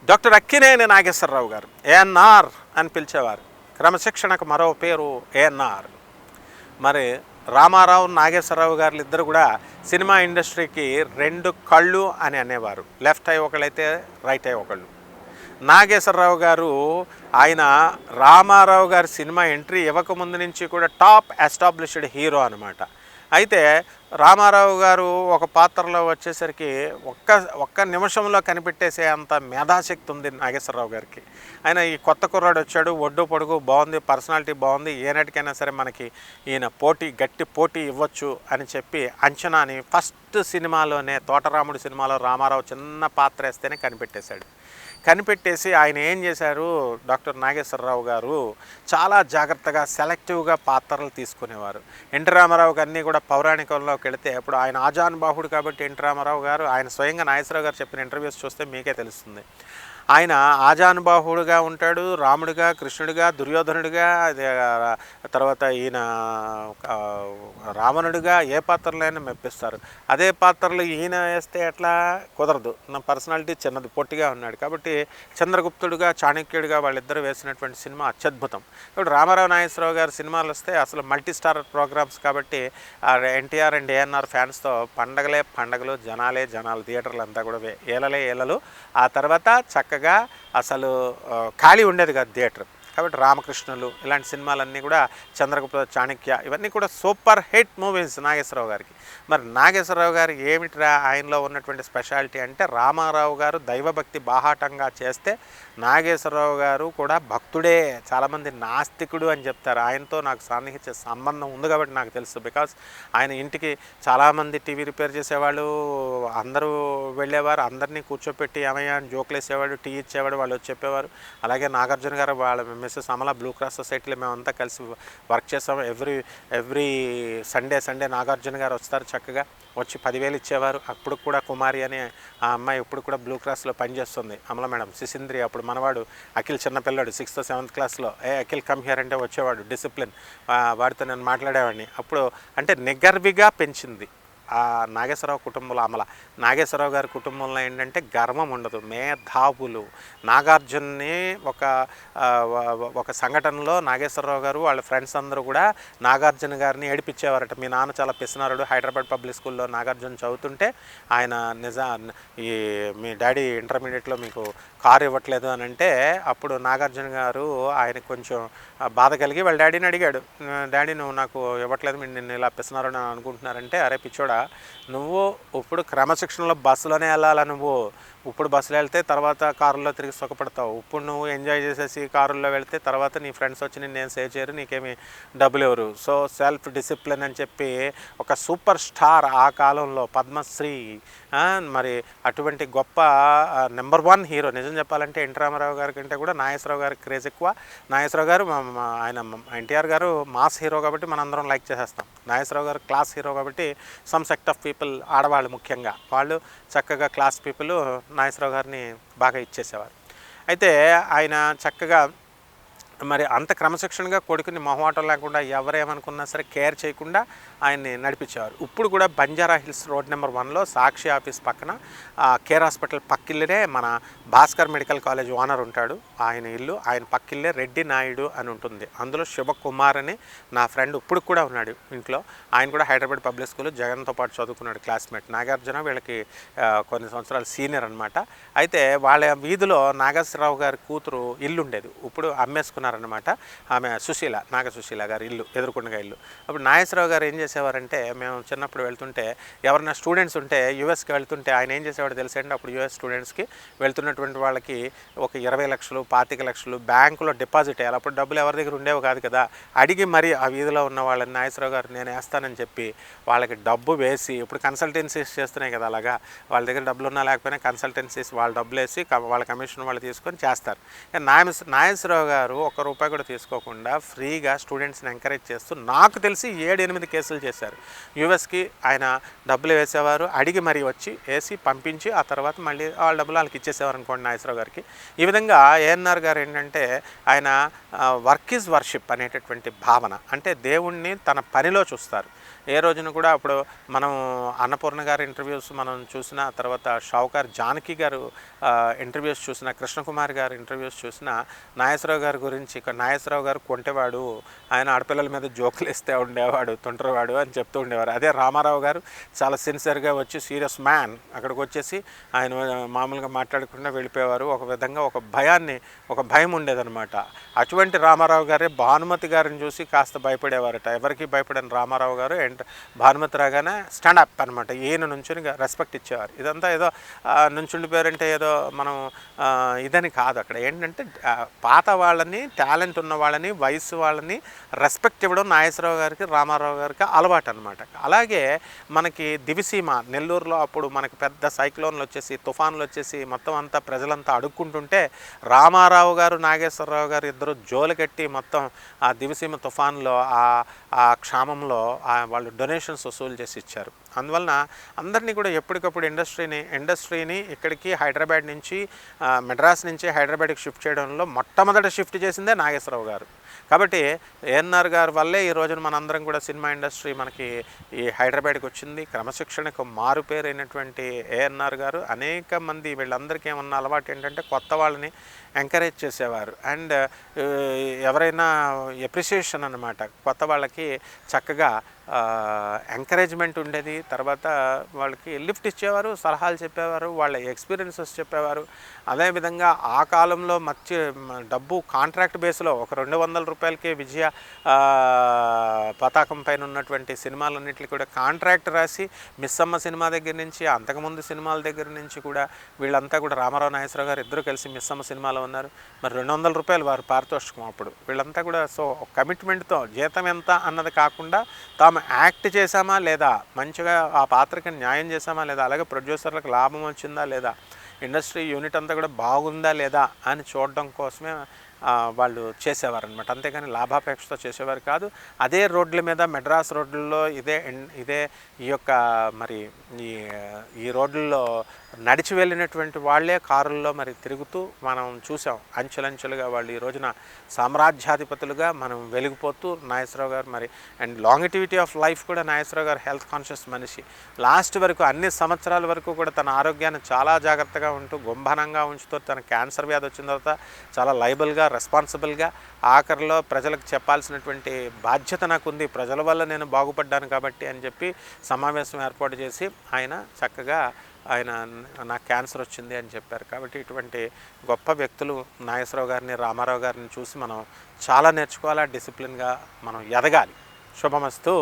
Doctor Akkineni Nageswararao గారు ఏఎన్ఆర్ అని పిలిచేవారు. క్రమశిక్షణకు మరో పేరు ఏఎన్ఆర్. మరి రామారావు నాగేశ్వరరావు గారు ఇద్దరు కూడా సినిమా ఇండస్ట్రీకి రెండు కళ్ళు అని అనేవారు. లెఫ్ట్ ఐ ఒకళ్ళైతే రైట్ ఐ ఒకళ్ళు. నాగేశ్వరరావు గారు ఆయన రామారావు గారి సినిమా ఎంట్రీ ఇవ్వకముందు నుంచి కూడా టాప్ ఎస్టాబ్లిష్డ్ హీరో అనమాట. అయితే రామారావు గారు ఒక పాత్రలో వచ్చేసరికి ఒక్క నిమిషంలో కనిపెట్టేసే అంత మేధాశక్తి ఉంది నాగేశ్వరరావు గారికి. ఆయన ఈ కొత్త కుర్రాడు వచ్చాడు, ఒడ్డు పొడుగు బాగుంది, పర్సనాలిటీ బాగుంది, ఏనాటికైనా సరే మనకి ఈయన గట్టి పోటీ ఇవ్వచ్చు అని చెప్పి అంచనాని ఫస్ట్ సినిమాలోనే తోటరాముడు సినిమాలో రామారావు చిన్న పాత్ర వేస్తేనే కనిపెట్టేసి ఆయన ఏం చేశారు, డాక్టర్ నాగేశ్వరరావు గారు చాలా జాగ్రత్తగా సెలెక్టివ్గా పాత్రలు తీసుకునేవారు. ఎన్టీ రామారావుకి అన్నీ కూడా పౌరాణికంలోకి వెళితే ఇప్పుడు ఆయన ఆజానుబాహుడు కాబట్టి ఎన్టీ రామారావు గారు ఆయన స్వయంగా నాగేశ్వరరావు గారు చెప్పిన ఇంటర్వ్యూస్ చూస్తే మీకే తెలుస్తుంది. ఆయన ఆజానుబాహుడుగా ఉంటాడు, రాముడిగా, కృష్ణుడిగా, దుర్యోధనుడిగా, తర్వాత ఈయన రావణుడిగా ఏ పాత్రలైనా మెప్పిస్తారు. అదే పాత్రలు ఈయన వేస్తే ఎట్లా కుదరదు. నా పర్సనాలిటీ చిన్నది, పొట్టిగా ఉన్నాడు కాబట్టి చంద్రగుప్తుడిగా, చాణక్యుడిగా వాళ్ళిద్దరూ వేసినటువంటి సినిమా అత్యద్భుతం. ఇప్పుడు రామారావు నాగేశ్వరరావు గారి సినిమాలు వస్తే అసలు మల్టీ స్టార్ ప్రోగ్రామ్స్ కాబట్టి ఎన్టీఆర్ అండ్ ఏఎన్ఆర్ ఫ్యాన్స్తో పండగలు, జనాలు, థియేటర్లు అంతా కూడా ఏలలు. ఆ తర్వాత చక్కగా అసలు ఖాళీ ఉండేది కాదు థియేటర్. కాబట్టి రామకృష్ణులు ఇలాంటి సినిమాలన్నీ కూడా, చంద్రగుప్త, చాణక్య ఇవన్నీ కూడా సూపర్ హిట్ మూవీస్ నాగేశ్వరరావు గారికి. మరి నాగేశ్వరరావు గారు ఏమిట్రా ఆయనలో ఉన్నటువంటి స్పెషాలిటీ అంటే, రామారావు గారు దైవభక్తి బాహాటంగా చేస్తే నాగేశ్వరరావు గారు కూడా భక్తుడే. చాలామంది నాస్తికుడు అని చెప్తారు. ఆయనతో నాకు సాన్నిహిత్య సంబంధం ఉంది కాబట్టి నాకు తెలుసు. బికాస్ ఆయన ఇంటికి చాలామంది టీవీ రిపేర్ చేసేవాళ్ళు, అందరూ వెళ్ళేవారు, అందరినీ కూర్చోపెట్టి ఏమయ్యా అని జోకులు వేసేవాడు, టీ ఇచ్చేవాడు, వాళ్ళు వచ్చి చెప్పేవారు. అలాగే నాగార్జున గారు వాళ్ళ మిస్సెస్ అమలా బ్లూ క్రాస్ సొసైటీలో మేమంతా కలిసి వర్క్ చేస్తాం. ఎవ్రీ సండే నాగార్జున గారు వస్తారు, చక్కగా వచ్చి 10,000 ఇచ్చేవారు. అప్పుడు కూడా కుమారి అనే ఆ అమ్మాయి ఇప్పుడు కూడా బ్లూ క్రాస్లో పనిచేస్తుంది, అమల మేడం. సిసింద్రి అప్పుడు మనవాడు అఖిల్ చిన్నపిల్లాడు 6th 7th క్లాస్లో, అఖిల్ కమ్ హియర్ అంటే వచ్చేవాడు, డిసిప్లిన్. వాడితో నేను మాట్లాడేవాడిని. అప్పుడు అంటే నిగర్విగా పెంచింది ఆ నాగేశ్వరరావు కుటుంబంలో అమల. నాగేశ్వరరావు గారి కుటుంబంలో ఏంటంటే గర్వం ఉండదు, మేధావులు. నాగార్జున్ని ఒక సంఘటనలో నాగేశ్వరరావు గారు వాళ్ళ ఫ్రెండ్స్ అందరూ కూడా నాగార్జున గారిని ఏడిపించేవారట. మీ నాన్న చాలా పిసినారుడు, హైదరాబాద్ పబ్లిక్ స్కూల్లో నాగార్జున చదువుతుంటే ఆయన మీ డాడీ ఇంటర్మీడియట్లో మీకు కారు ఇవ్వట్లేదు అని అంటే, అప్పుడు నాగార్జున గారు ఆయనకు కొంచెం బాధ కలిగి వాళ్ళ డాడీని అడిగాడు, డాడీ నువ్వు నాకు ఇవ్వట్లేదు, మీరు నిన్ను ఇలా పిసినారని అనుకుంటున్నారంటే, అరే పిచ్చోడా, నువ్వు ఇప్పుడు క్రమశిక్షణలో బస్సులోనే వెళ్ళాలా, నువ్వు ఇప్పుడు బస్సులో వెళ్తే తర్వాత కారులో తిరిగి సుఖపడతావు. ఇప్పుడు నువ్వు ఎంజాయ్ చేసేసి కారుల్లో వెళ్తే తర్వాత నీ ఫ్రెండ్స్ వచ్చి నిన్ను ఏం సేవ్ చేయరు, నీకేమి డబ్బులు ఎవరు. సో సెల్ఫ్ డిసిప్లిన్ అని చెప్పి ఒక సూపర్ స్టార్ ఆ కాలంలో పద్మశ్రీ, మరి అటువంటి గొప్ప నెంబర్ 1 హీరో. నిజం చెప్పాలంటే ఎన్టీ రామారావు గారి కంటే కూడా నాగేశ్వరరావు గారికి క్రేజ్ ఎక్కువ. నాగేశ్వరరావు గారు ఆయన ఎన్టీఆర్ గారు మాస్ హీరో కాబట్టి మనందరం లైక్ చేసేస్తాం. నాగేశ్వరరావు గారు క్లాస్ హీరో కాబట్టి సమ్ సెక్ట్ ఆఫ్ పీపుల్, ఆడవాళ్ళు ముఖ్యంగా, వాళ్ళు చక్కగా క్లాస్ పీపుల్ నాగేశ్వరరావు గారిని బాగా ఇచ్చేసేవారు. అయితే ఆయన చక్కగా మరి అంత క్రమశిక్షణగా కొడుకుని మొహమాటం లేకుండా ఎవరేమనుకున్నా సరే కేర్ చేయకుండా ఆయన్ని నడిపించేవారు. ఇప్పుడు కూడా బంజారా హిల్స్ రోడ్ నెంబర్ 1లో సాక్షి ఆఫీస్ పక్కన కేర్ హాస్పిటల్ పక్కిల్లే మన భాస్కర్ మెడికల్ కాలేజ్ ఓనర్ ఉంటాడు, ఆయన ఇల్లు. ఆయన పక్కిల్లే రెడ్డి నాయుడు అని ఉంటుంది, అందులో శివకుమార్ అని నా ఫ్రెండ్ ఇప్పుడు కూడా ఉన్నాడు ఇంట్లో. ఆయన కూడా హైదరాబాద్ పబ్లిక్ స్కూల్ జగన్తో పాటు చదువుకున్నాడు, క్లాస్మేట్. నాగార్జున వీళ్ళకి కొన్ని సంవత్సరాలు సీనియర్ అనమాట. అయితే వాళ్ళ వీధిలో నాగేశ్వరరావు గారి కూతురు ఇల్లు ఉండేది, ఇప్పుడు అమ్మేసుకున్నారనమాట. ఆమె నాగసుశీల గారి ఇల్లు, ఎదురుకుండగా ఇల్లు. అప్పుడు నాగేశ్వరరావు గారు ఏం చేసేవారంటే, మేము చిన్నప్పుడు వెళ్తుంటే ఎవరైనా స్టూడెంట్స్ ఉంటే యుఎస్కి వెళ్తుంటే ఆయన ఏం చేసేవాడు తెలుసండి, అప్పుడు యుఎస్ స్టూడెంట్స్కి వెళ్తున్నటువంటి వాళ్ళకి ఒక 20 లక్షలు 25 లక్షలు బ్యాంకులో డిపాజిట్ అయ్యాలి. అప్పుడు డబ్బులు ఎవరి దగ్గర ఉండేవి కాదు కదా, అడిగి మరి ఆ వీధిలో ఉన్న వాళ్ళని నాగేశ్వరరావు గారు నేను వేస్తానని చెప్పి వాళ్ళకి డబ్బు వేసి, ఇప్పుడు కన్సల్టెన్సీస్ చేస్తున్నాయి కదా, అలాగా వాళ్ళ దగ్గర డబ్బులు ఉన్నా లేకపోయినా కన్సల్టెన్సీస్ వాళ్ళ డబ్బులు వేసి వాళ్ళ కమిషన్ వాళ్ళు తీసుకొని చేస్తారు. నాగేశ్వరరావు గారు ₹1 కూడా తీసుకోకుండా ఫ్రీగా స్టూడెంట్స్ని ఎంకరేజ్ చేస్తూ నాకు తెలిసి 7-8 కేసులు చేశారు. యూఎస్కి ఆయన డబ్బులు వేసేవారు, అడిగి మరీ వచ్చి వేసి పంపించి ఆ తర్వాత మళ్ళీ వాళ్ళ డబ్బులు వాళ్ళకి ఇచ్చేసేవారు అనుకోండి నాగేశ్వరరావు గారికి. ఈ విధంగా ఏఎన్ఆర్ గారు ఏంటంటే ఆయన వర్క్ ఈజ్ వర్షిప్ అనేటటువంటి భావన, అంటే దేవుణ్ణి తన పనిలో చూస్తారు. ఏ రోజున కూడా అప్పుడు మనం అన్నపూర్ణ గారి ఇంటర్వ్యూస్ మనం చూసిన తర్వాత షావుకార్ జానకి గారు ఇంటర్వ్యూస్ చూసిన, కృష్ణకుమార్ గారి ఇంటర్వ్యూస్ చూసిన నాగేశ్వరరావు గారి గురించి, నాగేశ్వరరావు గారు కొంటేవాడు, ఆయన ఆడపిల్లల మీద జోకులు ఇస్తే ఉండేవాడు, తుంటరివాడు అని చెప్తూ ఉండేవారు. అదే రామారావు గారు చాలా సిన్సియర్గా వచ్చి సీరియస్ మ్యాన్, అక్కడికి వచ్చేసి ఆయన మామూలుగా మాట్లాడకుండా వెళ్ళిపోయేవారు. ఒక విధంగా ఒక భయం ఉండేదన్నమాట. అటువంటి రామారావు గారే భానుమతి గారిని చూసి కాస్త భయపడేవారట. ఎవరికి భయపడని రామారావు గారు భానుమతి రాగానే స్టాండప్ అనమాట, ఈయన నుంచుని రెస్పెక్ట్ ఇచ్చేవారు. ఇదంతా ఏదో నుంచుండిపోయారంటే ఏదో మనం ఇదని కాదు. అక్కడ ఏంటంటే పాత వాళ్ళని, టాలెంట్ ఉన్న వాళ్ళని, వయసు వాళ్ళని రెస్పెక్ట్ ఇవ్వడం నాగేశ్వరరావు గారికి, రామారావు గారికి అలవాటు అనమాట. అలాగే మనకి దివిసీమ నెల్లూరులో అప్పుడు మనకి పెద్ద సైక్లోన్లు వచ్చేసి, తుఫాన్లు వచ్చేసి మొత్తం అంతా ప్రజలంతా అడుక్కుంటుంటే రామారావు గారు, నాగేశ్వరరావు గారు ఇద్దరు జోలుకెట్టి మొత్తం ఆ దివిసీమ తుఫాన్లో ఆ క్షామంలో వాళ్ళు డొనేషన్స్ వసూలు చేసి ఇచ్చారు. అందువలన అందరినీ కూడా ఎప్పటికప్పుడు ఇండస్ట్రీని ఇక్కడికి హైదరాబాద్ నుంచి, మెడ్రాస్ నుంచి హైదరాబాద్కి షిఫ్ట్ చేయడంలో మొట్టమొదట షిఫ్ట్ చేసిందే నాగేశ్వరరావు గారు. కాబట్టి ఏఎన్ఆర్ గారి వల్లే ఈ రోజున మనందరం కూడా సినిమా ఇండస్ట్రీ మనకి ఈ హైదరాబాద్కి వచ్చింది. క్రమశిక్షణకు మారుపేరైనటువంటి ఏఎన్ఆర్ గారు అనేక మంది వీళ్ళందరికీ ఏమన్నా అలవాటు ఏంటంటే కొత్త వాళ్ళని ఎంకరేజ్ చేసేవారు. అండ్ ఎవరైనా ఎప్రిసియేషన్ అన్నమాట, కొత్త వాళ్ళకి చక్కగా ఎంకరేజ్మెంట్ ఉండేది. తర్వాత వాళ్ళకి లిఫ్ట్ ఇచ్చేవారు, సలహాలు చెప్పేవారు, వాళ్ళ ఎక్స్పీరియన్సెస్ చెప్పేవారు. అదేవిధంగా ఆ కాలంలో డబ్బు కాంట్రాక్ట్ బేస్లో ఒక 200 రూపాయలకే విజయ పతాకం పైన ఉన్నటువంటి సినిమాలన్నింటికి కూడా కాంట్రాక్ట్ రాసి, మిస్సమ్మ సినిమా దగ్గర నుంచి, అంతకుముందు సినిమాల దగ్గర నుంచి కూడా వీళ్ళంతా కూడా రామారావు, నాగేశ్వరరావు గారు ఇద్దరు కలిసి మిస్సమ్మ సినిమాలో ఉన్నారు. మరి 200 రూపాయలు వారు పారితోషికం అప్పుడు. వీళ్ళంతా కూడా సో కమిట్మెంట్తో జీతం ఎంత అన్నది కాకుండా తాము యాక్ట్ చేశామా లేదా, మంచిగా ఆ పాత్రకి న్యాయం చేశామా లేదా, అలాగే ప్రొడ్యూసర్లకు లాభం వచ్చిందా లేదా, ఇండస్ట్రీ యూనిట్ అంతా కూడా బాగుందా లేదా అని చూడడం కోసమే వాళ్ళు చేసేవారనమాట. అంతేగాని లాభాపేక్షతో చేసేవారు కాదు. అదే రోడ్ల మీద, మెడ్రాస్ రోడ్లలో ఇదే ఈ యొక్క మరి ఈ రోడ్లలో నడిచి వెళ్ళినటువంటి వాళ్ళే కారుల్లో మరి తిరుగుతూ మనం చూసాం. అంచెలంచెలుగా వాళ్ళు ఈ రోజున సామ్రాజ్యాధిపతులుగా మనం వెలిగిపోతూ నాగేశ్వరరావు గారు మరి అండ్ లాంగిటివిటీ ఆఫ్ లైఫ్ కూడా నాగేశ్వరరావు గారు హెల్త్ కాన్షియస్ మనిషి. లాస్ట్ వరకు అన్ని సంవత్సరాల వరకు కూడా తన ఆరోగ్యాన్ని చాలా జాగ్రత్తగా ఉంటూ గుంభనంగా ఉంచుతూ, తన క్యాన్సర్ వ్యాధి వచ్చిన తర్వాత చాలా లైబుల్గా, రెస్పాన్సిబుల్గా ఆఖరిలో ప్రజలకు చెప్పాల్సినటువంటి బాధ్యత నాకుంది, ప్రజల వల్ల నేను బాగుపడ్డాను కాబట్టి అని చెప్పి సమావేశం ఏర్పాటు చేసి ఆయన చక్కగా నాకు క్యాన్సర్ వచ్చింది అని చెప్పారు. కాబట్టి ఇటువంటి గొప్ప వ్యక్తులు నాగేశ్వరరావు గారిని, రామారావు గారిని చూసి మనం చాలా నేర్చుకోవాలి. డిసిప్లిన్గా మనం ఎదగాలి. శుభమస్తు.